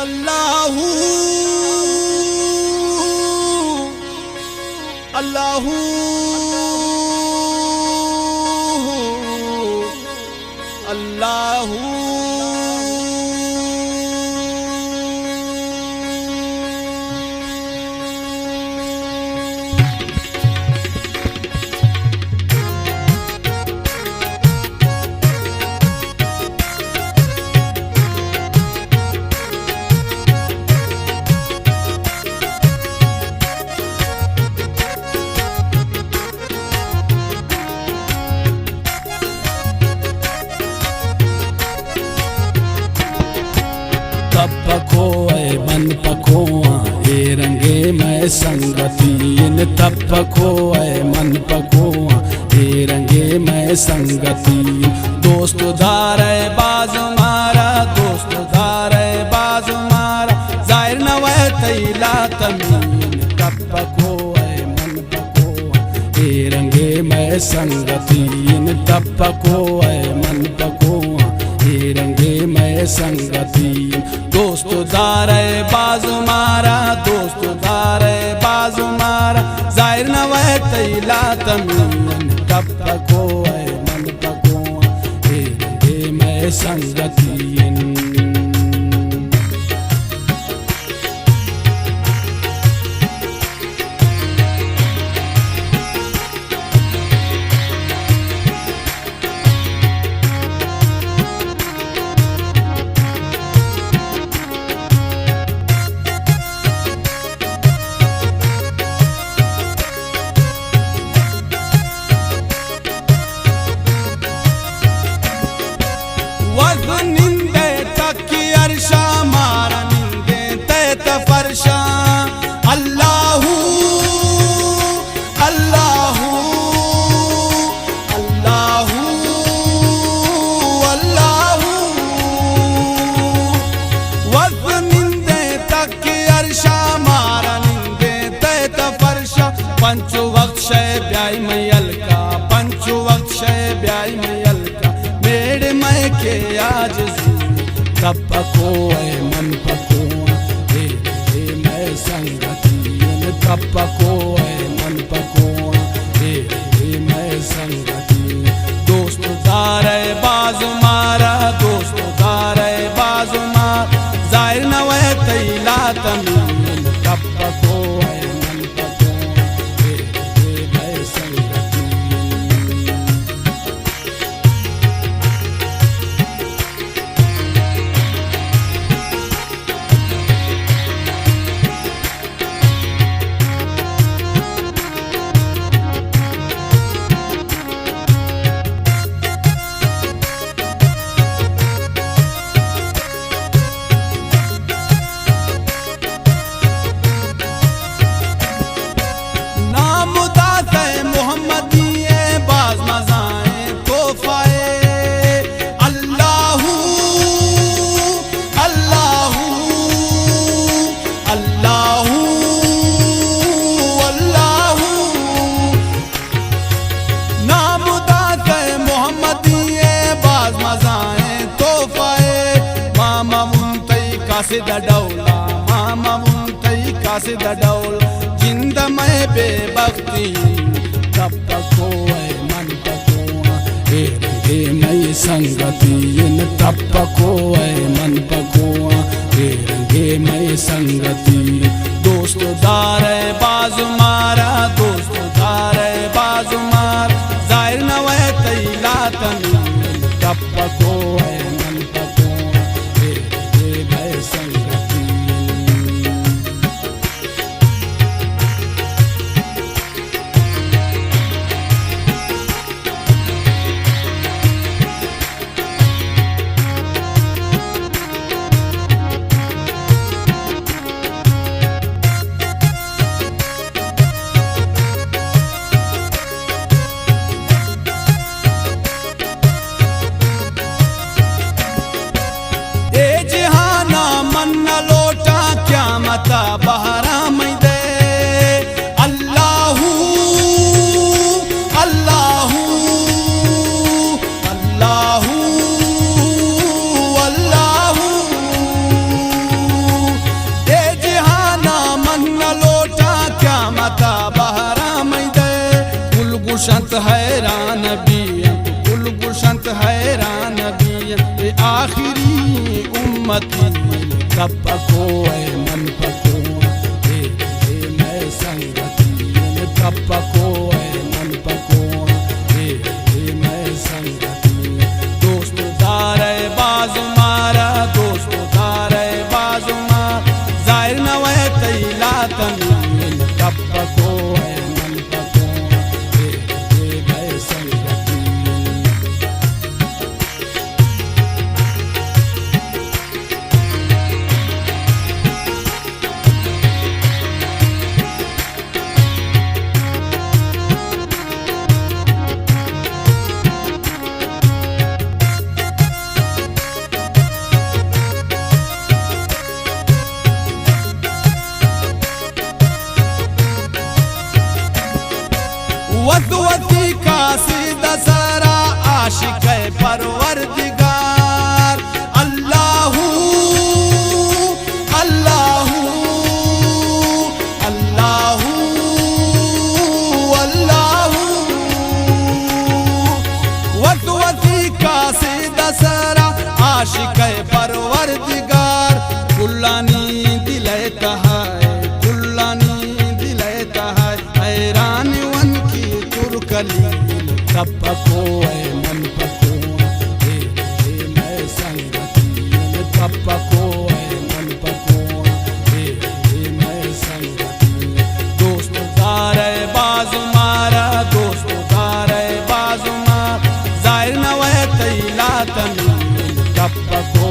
अल्लाहू अल्लाहू अल्लाहू तब पखो मन पखोआ ए रंगे मैं संगतीन तब पखो मन पखोआ ए रंगे मैं संगतीन दोस्त दार बाज मारा दोस्त दार बाज मारा जाहिर न वह तैला तमीन तब पखो मन पखोआ ए रंगे मैं संगतीन तब पखो मन पखोआ ए रंगे मैं संगतीन दोस्त दार बाज मारा दोस्त दार बाज मारा जाहिर न वह तैला तमीन तब पको मन पको ए रंगे मैं संगतीन निंदे तकी अर्शा मारा निंदे तैत फरशा अल्लाहू अल्लाहू अल्लाहू अल्लाहू वज़ निंदे तकी अर्शा मारा निंदे तैत फरशा पंचु वक्त शय ब्याई मैयल का पंचु वक्त शय ब्याई मैयल का मेरे मैं के आज तब पको मन पकोआ ए मैं संगतीन तब पको मन पकोआ ए मैं संगतीन दोस्त दार बाज मारा दोस्त दार बाज मार जाहिर न वह तैला तमीन तब पको मन पकोआ ए मैं संगतीन कासिद डौला मामा मुंतई कासिद डौला जिंद मैं बेबख्ती तब पको मन पकोआ ए रंगे मैं संगतीन तब पको मन पकोआ ए रंगे मैं संगतीन दोस्त दार बाज मारा दोस्त दार बाज मार जाहिर न वह तैला तमीन तब पको मन पकोआ ए रंगे मैं संगतीन मता बहरा मैं दे गुलगुशंत हैरान बिया गुलगुशंत हैरान बिया आखिरी उम्मती तब पको मन पको मैं संगती तब पको मन पको मैं संगती दोस्त दारे बाजू मारा दोस्त दारे बाजू मार जाहिर नवे तैला तमीन तब पको मन पको मैं संगती वतवती कासिद सरा आशिक परवरदिगार अल्लाहू अल्लाहू अल्लाहू अल्लाहू वतवती कासिद सरा आशिक परवरदिगार कुल्लानी दिले तहाय कुल्लानी दिले तहाय हैरान तब पको मन पको मैं संगती तब पको मन पको मैं संगती दोस्त दारे बाजू मारा दोस्त दारे बाजू मार जाहिर नवे तैला तमीन तब पको